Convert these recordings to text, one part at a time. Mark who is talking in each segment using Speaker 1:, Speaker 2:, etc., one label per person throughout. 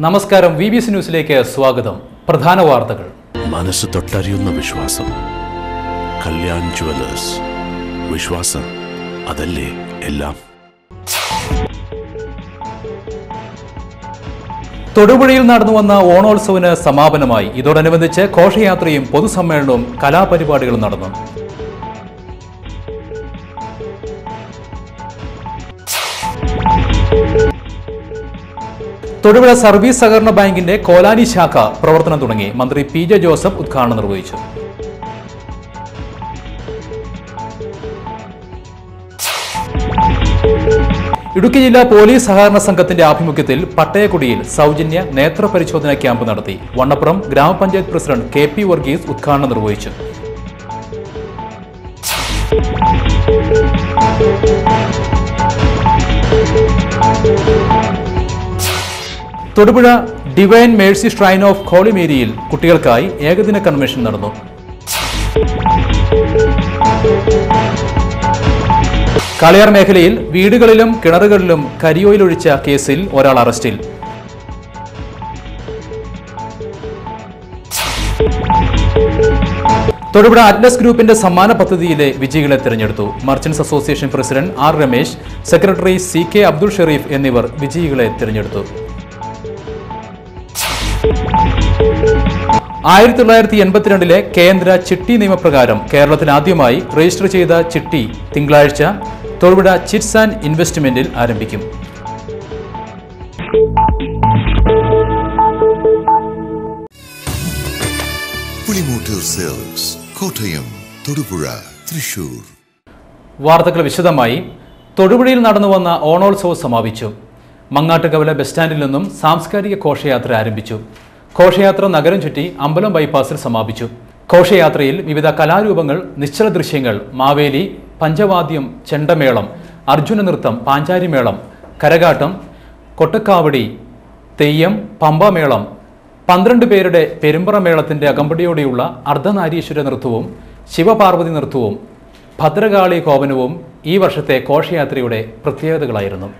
Speaker 1: നമസ്കാരം, VBC ന്യൂസിലേക്ക് സ്വാഗതം. പ്രധാന വാർത്തകൾ.
Speaker 2: മനസ്സ് തൊട്ടറിയുന്ന വിശ്വാസം. കല്യാൺ ജുവലേഴ്സ്. വിശ്വാസം അതല്ലേ എല്ലാം.
Speaker 1: തൊടുപുഴയിൽ നടന്നുവന്ന ഓണോത്സവത്തിന് സമാപനമായി. ഇതോടനുബന്ധിച്ച് ഘോഷയാത്രയും പൊതുസമ്മേളനവും കലാപരിപാടികളും നടന്നു. തൊടുപുഴ സർവീസ് സഹകരണ ബാങ്കിന്റെ കോലാനി ശാഖ പ്രവർത്തനം തുടങ്ങി. മന്ത്രി PJ ജോസഫ് ഉദ്ഘാടനം നിർവഹിച്ചു. ഇടുക്കി ജില്ലാ പോലീസ് സഹകരണ സംഘത്തിന്റെ ആഭിമുഖ്യത്തിൽ പട്ടയക്കുടിയിൽ സൗജന്യ നേത്രപരിശോധന ക്യാമ്പ് നടത്തി. വണ്ണപ്പുറം ഗ്രാമപഞ്ചായത്ത് പ്രസിഡന്റ് KP വർഗീസ് ഉദ്ഘാടനം നിർവഹിച്ചു. Thodupuzha divine mercy shrine of holy മേരിയിൽ കുട്ടികൾക്കായി ഏകദിന കൺവെൻഷൻ നടന്നു. കാളിയാർ മേഖലയിൽ വീടുകളിലും കിണറുകളിലും കരിയോയിലൊഴിച്ച കേസിൽ ഒരാൾ അറസ്റ്റിൽ. തൊടുപുഴ അറ്റ്ലസ് ഗ്രൂപ്പിന്റെ സമ്മാന പദ്ധതിയിലെ വിജയികളെ തിരഞ്ഞെടുത്തു. Merchants association president R Ramesh, secretary CK Abdul Sharif എന്നിവർ വിജയികളെ തിരഞ്ഞെടുത്തു. 1982 കേന്ദ്ര ചിട്ടി നിയമപ്രകാരം കേരളത്തിൽ ആദ്യമായി രജിസ്റ്റർ ചെയ്ത ചിട്ടി തിങ്കളാഴ്ച തൊടുപുഴ ചിറ്റ്സ് ആൻഡ് ഇൻവെസ്റ്റ്മെന്റിൽ ആരംഭിക്കും. വാർത്തകൾ വിശദമായി. തൊടുപുഴയിൽ നടന്നുവന്ന ഓണോത്സവം സമാപിച്ചു. മങ്ങാട്ടുകവല ബസ് സ്റ്റാൻഡിൽ നിന്നും സാംസ്കാരിക ഘോഷയാത്ര ആരംഭിച്ചു. ഘോഷയാത്ര നഗരം ചുറ്റി അമ്പലം ബൈപ്പാസിൽ സമാപിച്ചു. ഘോഷയാത്രയിൽ വിവിധ കലാരൂപങ്ങൾ, നിശ്ചല ദൃശ്യങ്ങൾ, മാവേലി, പഞ്ചവാദ്യം, ചെണ്ടമേളം, അർജുന നൃത്തം, പാഞ്ചാരിമേളം, കരകാട്ടം, കൊട്ടക്കാവടി, തെയ്യം, പമ്പമേളം, 12 പേരുടെ പെരുമ്പറമേളത്തിന്റെ അകമ്പടിയോടെയുള്ള അർദ്ധനാരീശ്വര നൃത്തവും ശിവപാർവതി നൃത്തവും ഭദ്രകാളി കോപനവും ഈ വർഷത്തെ ഘോഷയാത്രയുടെ പ്രത്യേകതകളായിരുന്നു.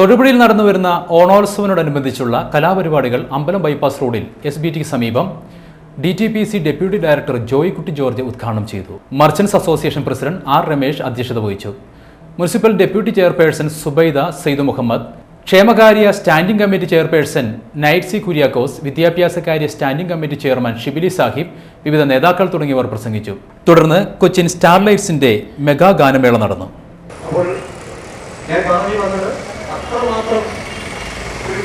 Speaker 1: തൊടുപുഴയിൽ നടന്നുവരുന്ന ഓണോത്സവനോടനുബന്ധിച്ചുള്ള കലാപരിപാടികൾ അമ്പലം ബൈപ്പാസ് റോഡിൽ SBT സമീപം DTPC deputy director Joykutty George ഉദ്ഘാടനം ചെയ്തു. Merchants association president R Ramesh അധ്യക്ഷത വഹിച്ചു. Municipal deputy chairperson Zubaida Sayed Muhammad, ക്ഷേമകാര്യ standing committee chairperson Nightsy Kuriakose, വിദ്യാഭ്യാസകാര്യ standing committee chairman Shibili Sahib, വിവിധ നേതാക്കൾ തുടങ്ങിയവർ പ്രസംഗിച്ചു. തുടർന്ന് കൊച്ചിൻ സ്റ്റാർലൈറ്റ്സിന്റെ മെഗാ ഗാനമേള നടന്നു.
Speaker 3: അത്രമാത്രം ഒരു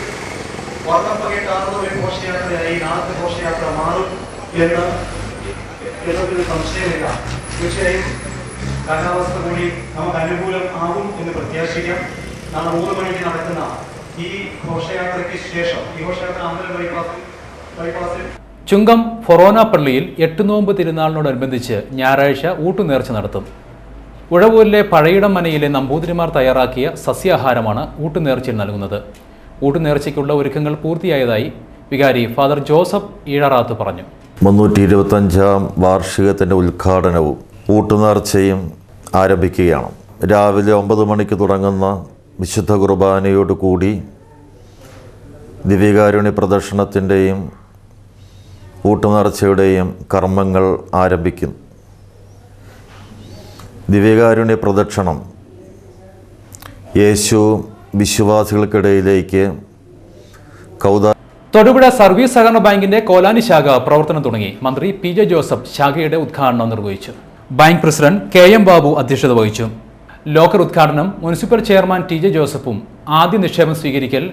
Speaker 3: വർണ്ണപ്പകട്ടാർന്ന ഒരു ഘോഷയാത്രയായി നാളത്തെ ഘോഷയാത്ര മാറും എന്നൊരു സംശയമില്ല. തീർച്ചയായും കാലാവസ്ഥ കൂടി നമുക്ക് അനുകൂലം ആകും എന്ന് പ്രത്യാശിക്കാം. നാളെ 3 മണിക്ക് നടക്കുന്ന ഈ ഘോഷയാത്രയ്ക്ക് ശേഷം ഈ ഘോഷയാത്ര അമ്പലം ബൈപ്പാസിൽ
Speaker 1: ചുങ്കം ഫൊറോന പള്ളിയിൽ 8 നോമ്പ് തിരുനാളിനോടനുബന്ധിച്ച് ഞായറാഴ്ച ഊട്ടുനേർച്ച നടത്തും. ഉഴവൂരിലെ പഴയിടം മനയിലെ നമ്പൂതിരിമാർ തയ്യാറാക്കിയ സസ്യാഹാരമാണ് ഊട്ടുനേർച്ചയിൽ നൽകുന്നത്. ഊട്ടുനേർച്ചയ്ക്കുള്ള ഒരുക്കങ്ങൾ പൂർത്തിയായതായി വികാരി ഫാദർ ജോസഫ് ഈഴറാത്ത് പറഞ്ഞു.
Speaker 4: 325-ാം വാർഷികത്തിൻ്റെ ഉദ്ഘാടനവും ഊട്ടുനേർച്ചയും ആരംഭിക്കുകയാണ്. രാവിലെ 9 മണിക്ക് തുടങ്ങുന്ന വിശുദ്ധ കുർബാനയോടുകൂടി ദിവ്യകാരുണ്യ പ്രദക്ഷിണത്തിൻ്റെയും ഊട്ടുനേർച്ചയുടെയും കർമ്മങ്ങൾ ആരംഭിക്കും. ദിവ്യകാരുണ്യ പ്രദക്ഷിണം യേശു വിശ്വാസികൾക്കിടയിലേക്ക്
Speaker 1: തൊടുപുഴ സർവീസ് സഹകരണ ബാങ്കിന്റെ കോലാനി ശാഖ പ്രവർത്തനം തുടങ്ങി. മന്ത്രി PJ ജോസഫ് ശാഖയുടെ ഉദ്ഘാടനം നിർവഹിച്ചു. ബാങ്ക് പ്രസിഡന്റ് KM ബാബു അധ്യക്ഷത വഹിച്ചു. ലോക്കർ ഉദ്ഘാടനം മുനിസിപ്പൽ ചെയർമാൻ TJ ജോസഫും ആദ്യ നിക്ഷേപം സ്വീകരിക്കൽ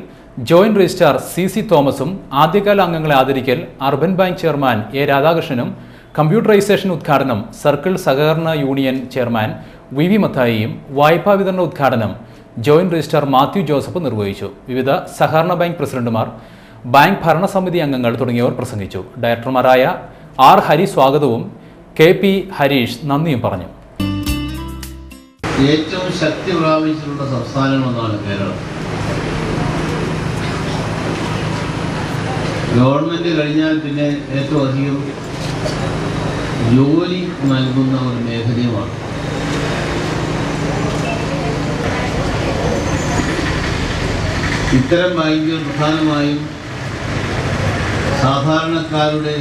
Speaker 1: ജോയിന്റ് രജിസ്ട്രാർ CC തോമസും ആദ്യകാല അംഗങ്ങളെ ആദരിക്കൽ അർബൻ ബാങ്ക് ചെയർമാൻ A രാധാകൃഷ്ണനും കമ്പ്യൂട്ടറൈസേഷൻ ഉദ്ഘാടനം സർക്കിൾ സഹകരണ യൂണിയൻ ചെയർമാൻ VV മത്തായിയും വായ്പാ വിതരണ ഉദ്ഘാടനം ജോയിന്റ് രജിസ്ട്രാർ മാത്യു ജോസഫ് നിർവഹിച്ചു. വിവിധ സഹകരണ ബാങ്ക് പ്രസിഡന്റുമാർ, ബാങ്ക് ഭരണസമിതി അംഗങ്ങൾ തുടങ്ങിയവർ പ്രസംഗിച്ചു. ഡയറക്ടർമാരായ ആർ ഹരി സ്വാഗതവും കെ പി ഹരീഷ് നന്ദിയും പറഞ്ഞു.
Speaker 5: ഏറ്റവും ശക്തി പ്രാപിച്ചിട്ടുള്ള സംസ്ഥാനമെന്നാണ് കേരളം. ഗവൺമെന്റ് കഴിഞ്ഞാൽ പിന്നെ ഏറ്റവും അധികം ജോലി നൽകുന്ന ഒരു മേഖലയുമാണ്. ഇത്തരം ബാങ്കുകൾ പ്രധാനമായും സാധാരണക്കാരുടെ.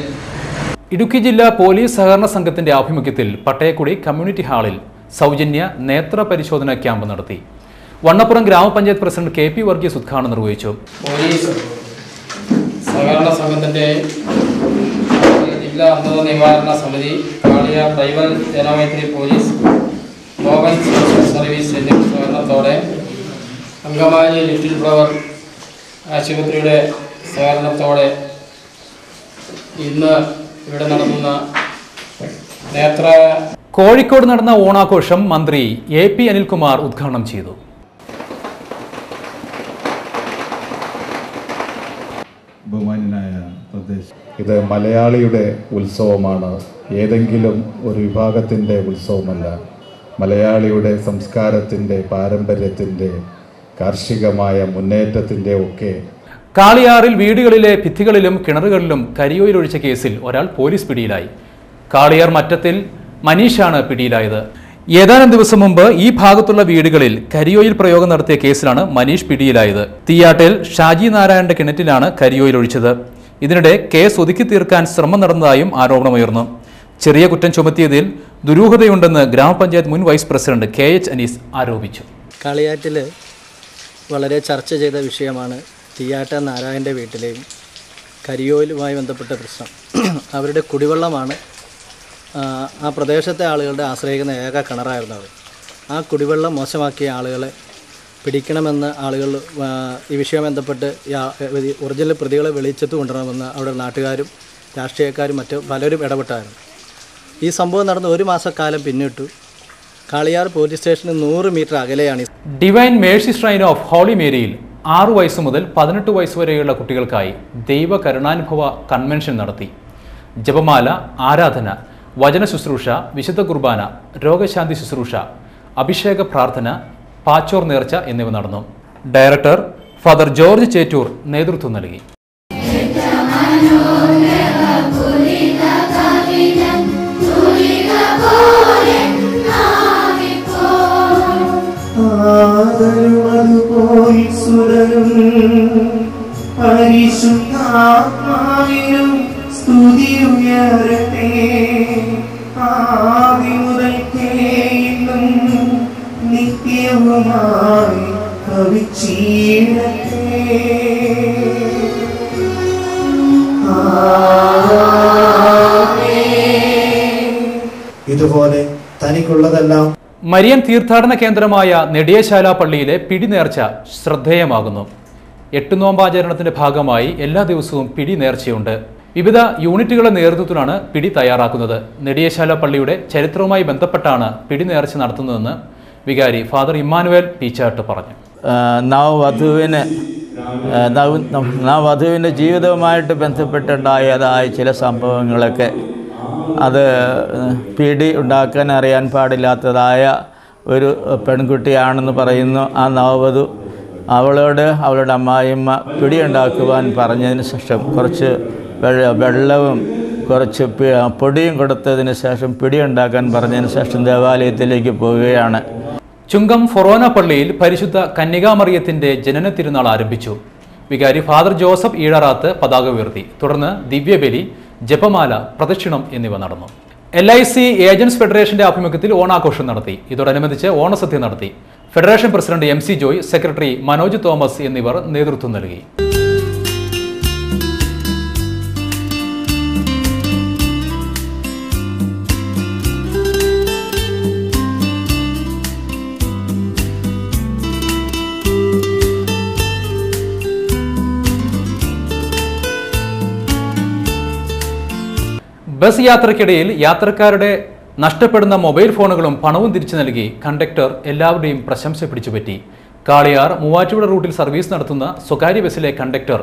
Speaker 1: ഇടുക്കി ജില്ലാ പോലീസ് സഹകരണ സംഘത്തിന്റെ ആഭിമുഖ്യത്തിൽ പട്ടയക്കുടി കമ്മ്യൂണിറ്റി ഹാളിൽ സൗജന്യ നേത്ര പരിശോധന ക്യാമ്പ് നടത്തി. വണ്ണപ്പുറം ഗ്രാമപഞ്ചായത്ത് പ്രസിഡന്റ് കെ പി വർഗീസ് ഉദ്ഘാടനം നിർവഹിച്ചു.
Speaker 6: പോലീസ് സഹകരണ സംഘത്തിന്റെ ജില്ലാ അന്ധത നിവാരണ സമിതി, Kaliyar tribal Janamaithri police, Mohan social service എന്നിവ സഹകരണത്തോടെ അങ്കമാലി ലിറ്റിൽ ഫ്ലവർ ആശുപത്രിയുടെ സഹകരണത്തോടെ ഇന്ന് ഇവിടെ നടത്തുന്ന
Speaker 1: കോഴിക്കോട് നടന്ന ഓണാഘോഷം മന്ത്രി എ പി അനിൽകുമാർ ഉദ്ഘാടനം ചെയ്തു.
Speaker 7: ഇത് മലയാളിയുടെ ഉത്സവമാണ്. ഏതെങ്കിലും ഒരു വിഭാഗത്തിൻ്റെ ഉത്സവമല്ല. മലയാളിയുടെ സംസ്കാരത്തിൻ്റെ, പാരമ്പര്യത്തിൻ്റെ, കാർഷികമായ മുന്നേറ്റത്തിൻ്റെ ഒക്കെ.
Speaker 1: കാളിയാറിൽ വീടുകളിലെ ഭിത്തികളിലും കിണറുകളിലും കരിയോയിലൊഴിച്ച കേസിൽ ഒരാൾ പോലീസ് പിടിയിലായി. കാളിയാർ മറ്റത്തിൽ മനീഷാണ് പിടിയിലായത്. ഏതാനും ദിവസം മുമ്പ് ഈ ഭാഗത്തുള്ള വീടുകളിൽ കരിയോയിൽ പ്രയോഗം നടത്തിയ കേസിലാണ് മനീഷ് പിടിയിലായത്. തീയാട്ടിൽ ഷാജി നാരായണന്റെ കിണറ്റിലാണ് കരിയോയിൽ ഒഴിച്ചത്. ഇതിനിടെ കേസ് ഒതുക്കി തീർക്കാൻ ശ്രമം നടന്നതായും ആരോപണമുയർന്നു. ചെറിയ കുറ്റം ചുമത്തിയതിൽ ദുരൂഹതയുണ്ടെന്ന് ഗ്രാമപഞ്ചായത്ത് മുൻ vice president K H Anees ആരോപിച്ചു.
Speaker 8: കാളിയാറ്റിൽ വളരെ ചർച്ച ചെയ്ത വിഷയമാണ് തീയാട്ട നാരായണൻ്റെ വീട്ടിലെയും കരിയോയിലുമായി ബന്ധപ്പെട്ട പ്രശ്നം. അവരുടെ കുടിവെള്ളമാണ് ആ പ്രദേശത്തെ ആളുകളുടെ ആശ്രയിക്കുന്ന ഏക കിണറായിരുന്നു അവർ. ആ കുടിവെള്ളം മോശമാക്കിയ ആളുകളെ പിടിക്കണമെന്ന് ആളുകൾ ഈ വിഷയം ബന്ധപ്പെട്ട് ഒറിജിനൽ പ്രതികളെ വെളിച്ചത്ത് കൊണ്ടുവരണമെന്ന് അവിടെ നാട്ടുകാരും രാഷ്ട്രീയക്കാരും മറ്റ് പലരും ഇടപെട്ടായിരുന്നു. ഈ സംഭവം നടന്ന് 1 മാസക്കാലം പിന്നിട്ടു. കാളിയാർ പോലീസ് സ്റ്റേഷന് 100 മീറ്റർ അകലെയാണ്.
Speaker 1: Divine mercy shrine of holy മേരിയിൽ 6 വയസ്സ് മുതൽ 18 വയസ്സ് വരെയുള്ള കുട്ടികൾക്കായി ദൈവ കരുണാനുഭവ കൺവെൻഷൻ നടത്തി. ജപമാല, ആരാധന, വചന ശുശ്രൂഷ, വിശുദ്ധ കുർബാന, രോഗശാന്തി ശുശ്രൂഷ, അഭിഷേക പ്രാർത്ഥന, പാച്ചോർ നേർച്ച എന്നിവ നടന്നു. ഡയറക്ടർ ഫാദർ ജോർജ് ചേറ്റൂർ നേതൃത്വം നൽകി.
Speaker 9: ഇതുപോലെ തനിക്കുള്ളതെല്ലാം.
Speaker 1: മരിയൻ തീർത്ഥാടന കേന്ദ്രമായ നെടിയശാല പള്ളിയിലെ പിടി നേർച്ച ശ്രദ്ധേയമാകുന്നു. 8 നോമ്പാചരണത്തിന്റെ ഭാഗമായി എല്ലാ ദിവസവും പിടി നേർച്ചയുണ്ട്. വിവിധ യൂണിറ്റുകളുടെ നേതൃത്വത്തിലാണ് പിടി തയ്യാറാക്കുന്നത്. നെടിയശാല പള്ളിയുടെ ചരിത്രവുമായി ബന്ധപ്പെട്ടാണ് പിടി നേർച്ച നടത്തുന്നതെന്ന് വികാരി ഫാദർ ഇമ്മാനുവേൽ പീച്ചാട്ട് പറഞ്ഞു.
Speaker 10: വധുവിൻ്റെ ജീവിതവുമായിട്ട് ബന്ധപ്പെട്ടുണ്ടായതായ ചില സംഭവങ്ങളൊക്കെ, അത് പിടി ഉണ്ടാക്കാൻ അറിയാൻ പാടില്ലാത്തതായ ഒരു പെൺകുട്ടിയാണെന്ന് പറയുന്നു ആ നവവധു. അവളോട് അവളുടെ അമ്മായിയമ്മ പിടിയുണ്ടാക്കുവാൻ പറഞ്ഞതിന് ശേഷം കുറച്ച് വെള്ളവും കുറച്ച് പൊടിയും കൊടുത്തതിന് ശേഷം പിടിയുണ്ടാക്കാൻ പറഞ്ഞതിന് ശേഷം ദേവാലയത്തിലേക്ക് പോവുകയാണ്.
Speaker 1: ചുങ്കം ഫൊറോന പള്ളിയിൽ പരിശുദ്ധ കന്യകാമറിയത്തിന്റെ ജനന തിരുനാൾ ആരംഭിച്ചു. വികാരി ഫാദർ ജോസഫ് ഈഴറാത്ത് പതാക ഉയർത്തി. തുടർന്ന് ദിവ്യബലി, ജപമാല, പ്രദക്ഷിണം എന്നിവ നടന്നു. LIC ഏജന്റ്സ് ഫെഡറേഷന്റെ ആഭിമുഖ്യത്തിൽ ഓണാഘോഷം നടത്തി. ഇതോടനുബന്ധിച്ച് ഓണസദ്യ നടത്തി. Federation president MC Joy, secretary Manoj Thomas എന്നിവർ നേതൃത്വം നൽകി. ബസ് യാത്രയ്ക്കിടയിൽ യാത്രക്കാരുടെ നഷ്ടപ്പെടുന്ന മൊബൈൽ ഫോണുകളും പണവും തിരിച്ചു നൽകി കണ്ടക്ടർ എല്ലാവരുടെയും പ്രശംസ പിടിച്ചുപറ്റി. കാളിയാർ മൂവാറ്റുപുഴ റൂട്ടിൽ സർവീസ് നടത്തുന്ന സ്വകാര്യ ബസ്സിലെ കണ്ടക്ടർ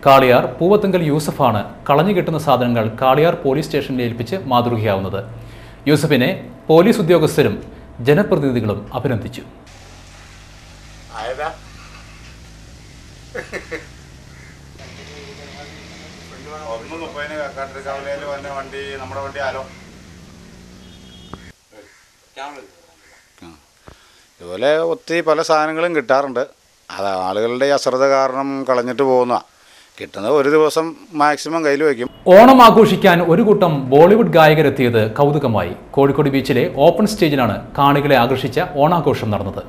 Speaker 1: കാളിയാർ പൂവത്തുങ്കൽ യൂസഫാണ് കളഞ്ഞു കിട്ടുന്ന സാധനങ്ങൾ കാളിയാർ പോലീസ് സ്റ്റേഷനിൽ ഏൽപ്പിച്ച് മാതൃകയാവുന്നത്. യൂസഫിനെ പോലീസ് ഉദ്യോഗസ്ഥരും ജനപ്രതിനിധികളും അഭിനന്ദിച്ചു.
Speaker 11: ഇതുപോലെ ഒത്തിരി പല സാധനങ്ങളും കിട്ടാറുണ്ട്. അത് ആളുകളുടെ അശ്രദ്ധ കാരണം കളഞ്ഞിട്ട് പോകുന്ന കിട്ടുന്നത് ഒരു ദിവസം മാക്സിമം കയ്യിൽ വയ്ക്കും.
Speaker 1: ഓണം ആഘോഷിക്കാൻ ഒരു കൂട്ടം ബോളിവുഡ് ഗായകരെത്തിയത് കൗതുകമായി. കോഴിക്കോട് ബീച്ചിലെ ഓപ്പൺ സ്റ്റേജിലാണ് കാണികളെ ആകർഷിച്ച ഓണാഘോഷം നടന്നത്.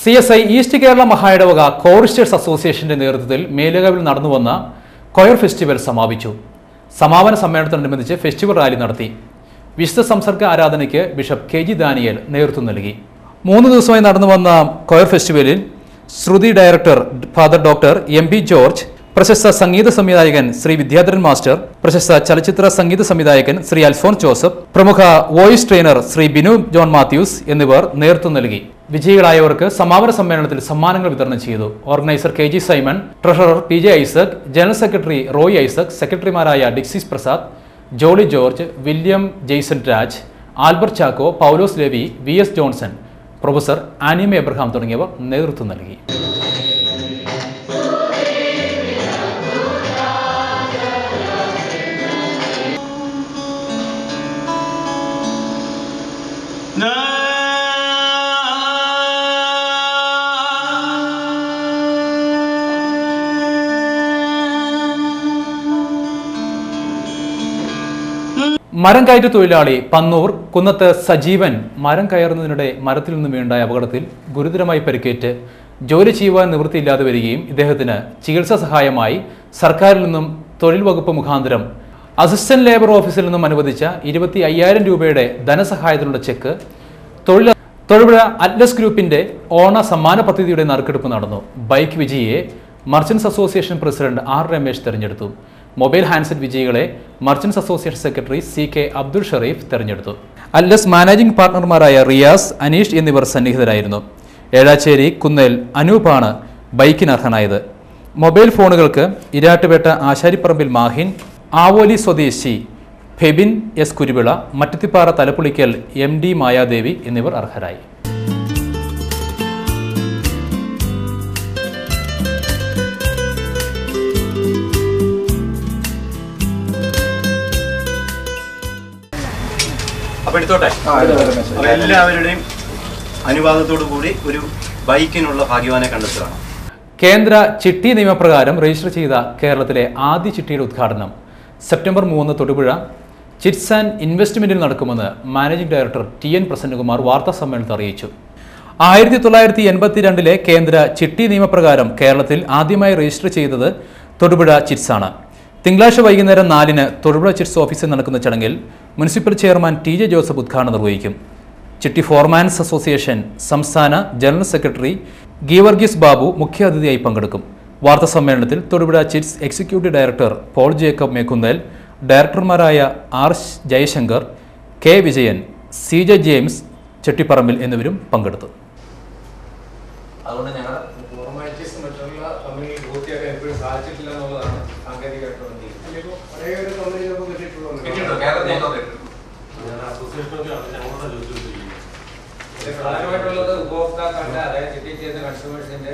Speaker 1: CSI ഈസ്റ്റ് കേരള മഹായിടവക കോറിസ്റ്റേഴ്സ് അസോസിയേഷന്റെ നേതൃത്വത്തിൽ മേലുകാവിൽ നടന്നുവന്ന കൊയർ ഫെസ്റ്റിവൽ സമാപിച്ചു. സമാപന സമ്മേളനത്തോടനുബന്ധിച്ച് ഫെസ്റ്റിവൽ റാലി നടത്തി. വിശുദ്ധ സംസർഗ ആരാധനയ്ക്ക് ബിഷപ്പ് KG ദാനിയേൽ നേതൃത്വം നൽകി. 3 ദിവസമായി നടന്നുവന്ന കൊയർ ഫെസ്റ്റിവലിൽ Shruti director father doctor MB George, പ്രശസ്ത സംഗീത സംവിധായകൻ ശ്രീ വിദ്യാധരൻ മാസ്റ്റർ, പ്രശസ്ത ചലച്ചിത്ര സംഗീത സംവിധായകൻ ശ്രീ അൽഫോൻസ് ജോസഫ്, പ്രമുഖ voice trainer Shri Binu John Mathews എന്നിവർ നേതൃത്വം നൽകി. വിജയികളായവർക്ക് സമാപന സമ്മേളനത്തിൽ സമ്മാനങ്ങൾ വിതരണം ചെയ്തു. Organiser KG Simon, treasurer PJ Isaac, general secretary Roy Isaac, സെക്രട്ടറിമാരായ ഡിക്സിസ് Prasad, Jolly George, William Jason Raj, Albert Chacko, Paulose Levi, VS Johnson, professor Anima Abraham തുടങ്ങിയവർ നേതൃത്വം നൽകി. മരം കയറ്റ തൊഴിലാളി പന്നൂർ കുന്നത്ത് സജീവൻ മരം കയറുന്നതിനിടെ മരത്തിൽ നിന്ന് വീണ്ടായ അപകടത്തിൽ ഗുരുതരമായി പരിക്കേറ്റ് ജോലി ചെയ്യുവാൻ നിവൃത്തിയില്ലാതെ വരികയും ഇദ്ദേഹത്തിന് ചികിത്സാ സഹായമായി സർക്കാരിൽ നിന്നും തൊഴിൽ വകുപ്പ് മുഖാന്തരം അസിസ്റ്റന്റ് ലേബർ ഓഫീസിൽ നിന്നും അനുവദിച്ച 25,000 രൂപയുടെ ധനസഹായത്തിനുള്ള ചെക്ക് തൊഴിലുറ അറ്റ്ലസ് ഗ്രൂപ്പിന്റെ ഓണ സമ്മാന പദ്ധതിയുടെ നറുക്കെടുപ്പ് നടന്നു. ബൈക്ക് വിജയിയെ merchants association president R Ramesh തെരഞ്ഞെടുത്തു. മൊബൈൽ ഹാൻഡ്സെറ്റ് വിജയികളെ merchants association secretary CK Abdul Sharif തെരഞ്ഞെടുത്തു. അറ്റ്ലസ് മാനേജിംഗ് പാർട്ണർമാരായ റിയാസ്, അനീഷ് എന്നിവർ സന്നിഹിതരായിരുന്നു. ഏഴാച്ചേരി കുന്നേൽ അനൂപാണ് ബൈക്കിന് അർഹനായത്. മൊബൈൽ ഫോണുകൾക്ക് ഇരാട്ടുപേട്ട ആശാരിപ്പറമ്പിൽ മാഹിൻ, ആവോലി സ്വദേശി ഫെബിൻ S കുരുവിള, മറ്റത്തിപ്പാറ തലപ്പുളിക്കൽ MD മായാദേവി എന്നിവർ അർഹരായി.
Speaker 3: അപ്പോൾ എടുത്തോട്ടെ. എല്ലാവരുടെയും അനുവാദത്തോടു കൂടി ഒരു ബൈക്കിനുള്ള ഭാഗ്യവാനെ കണ്ടെത്തുകയാണ്.
Speaker 1: കേന്ദ്ര ചിട്ടി നിയമപ്രകാരം രജിസ്റ്റർ ചെയ്ത കേരളത്തിലെ ആദ്യ ചിട്ടിയുടെ ഉദ്ഘാടനം സെപ്റ്റംബർ 3 തൊടുപുഴ ചിറ്റ്സ് ആൻഡ് ഇൻവെസ്റ്റ്മെന്റിൽ നടക്കുമെന്ന് മാനേജിംഗ് ഡയറക്ടർ TN പ്രസന്നകുമാർ വാർത്താ സമ്മേളനത്തിൽ അറിയിച്ചു. 1982 കേന്ദ്ര ചിട്ടി നിയമപ്രകാരം കേരളത്തിൽ ആദ്യമായി രജിസ്റ്റർ ചെയ്തത് തൊടുപുഴ ചിറ്റ്സ് ആണ്. തിങ്കളാഴ്ച വൈകുന്നേരം 4-ന് തൊടുപുഴ ചിറ്റ്സ് ഓഫീസിൽ നടക്കുന്ന ചടങ്ങിൽ മുനിസിപ്പൽ ചെയർമാൻ TJ ജോസഫ് ഉദ്ഘാടനം നിർവഹിക്കും. ചിട്ടി ഫോർമാൻസ് അസോസിയേഷൻ സംസ്ഥാന ജനറൽ സെക്രട്ടറി ഗീവർഗീസ് ബാബു മുഖ്യാതിഥിയായി പങ്കെടുക്കും. വാർത്താ സമ്മേളനത്തിൽ Thodupuzha chits executive director Paul Jacob Mekkunnel, ഡയറക്ടർമാരായ R Jayashankar, K Vijayan, CJ James Chettiparambil എന്നിവരും പങ്കെടുത്തു.
Speaker 6: പ്രധാനമായിട്ടുള്ളത് ഉപഭോക്താക്കളുടെ അതായത് ചിട്ടി ചെയ്യുന്ന കൺസ്യൂമേഴ്സിന്റെ